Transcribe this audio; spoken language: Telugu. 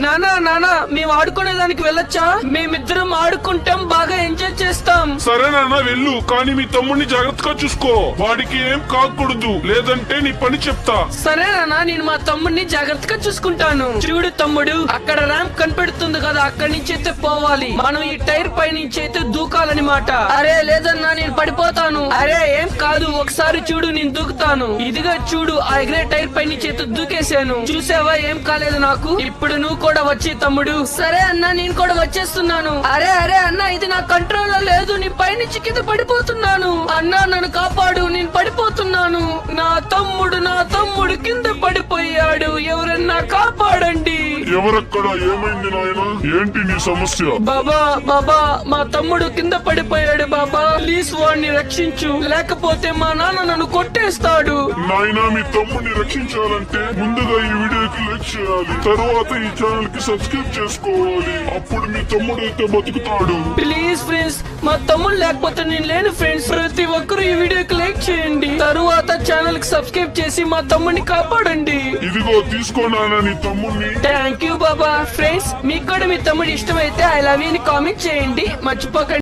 నానా నానా మేము ఆడుకునే దానికి వెళ్ళొచ్చా? మేమిద్దరం ఆడుకుంటాం, బాగా ఎంజాయ్ చేస్తాం. సరే నాన్న వెళ్ళు, కానీ మీ తమ్ముడిని జాగ్రత్తగా చూసుకో. వాడికి ఏం కాకూడదు, లేదంటే నీ పని చెప్తా. సరే నానా, నేను మా తమ్ముడిని జాగ్రత్తగా చూసుకుంటాను. చూడు తమ్ముడు, అక్కడ ర్యాంప్ కనిపెడుతుంది కదా, అక్కడి నుంచి అయితే పోవాలి. మనం ఈ టైర్ పై నుంచి అయితే దూకాలన్నమాట. అరే లేదన్నా, నేను పడిపోతాను. అరే ఏం కాదు, ఒకసారి చూడు, నేను దూకుతాను. ఇదిగా చూడు, ఆ ఎగిరే టైర్ పై నుంచి అయితే దూకేశాను. చూసావా, ఏం కాలేదు నాకు. ఇప్పుడు నువ్వు కూడా వచ్చి తమ్ముడు. సరే అన్నా, నేను కూడా వచ్చేస్తున్నాను. అరే అరే అన్నా, ఇది నా కంట్రోల్ లో లేదు, నీ పైనుంచి కింద పడిపోతున్నాను. అన్నా నన్ను కాపాడు, నేను పడిపోతున్నాను. నా తమ్ముడు కింద పడిపోయాడు, ఎవరన్నా కాపాడండి. ఎవరక్కడ? ఏమైంది నాయనా? ఏంటి నీ సమస్య? బాబా మా తమ్ముడు కింద పడిపోయాడు బాబా, ప్లీజ్ వాడిని రక్షించు, లేకపోతే మా నాన్న నన్ను కొట్టేస్తాడు. నాయనా, మీ తమ్ముడిని రక్షించాలంటే ముందుగా ఈ వీడియోకి లైక్ చేయాలి, తరువాత ఈ ఛానల్ కి సబ్స్క్రైబ్ చేసుకోవాలి. అప్పుడు మీ తమ్ముడు అయితే బతుకుతాడు. ప్లీజ్ ఫ్రెండ్స్, మా తమ్ముడు లేకపోతే నేను లేను ఫ్రెండ్స్. ప్రతి ఒక్కరు ఈ వీడియోకి లైక్ చేయండి, తరువాత ఛానల్ కి సబ్స్క్రైబ్ చేసి మా తమ్ముడిని కాపాడండి. ఇదిగో తీసుకోనా నీ తమ్ముడిని. Thank you Baba. ఫ్రెండ్స్, మీకు కూడా మీ తమ్ముడు ఇష్టమైతే ఐ లవ్ యూ అని కామెంట్ చేయండి, మర్చిపోకండి.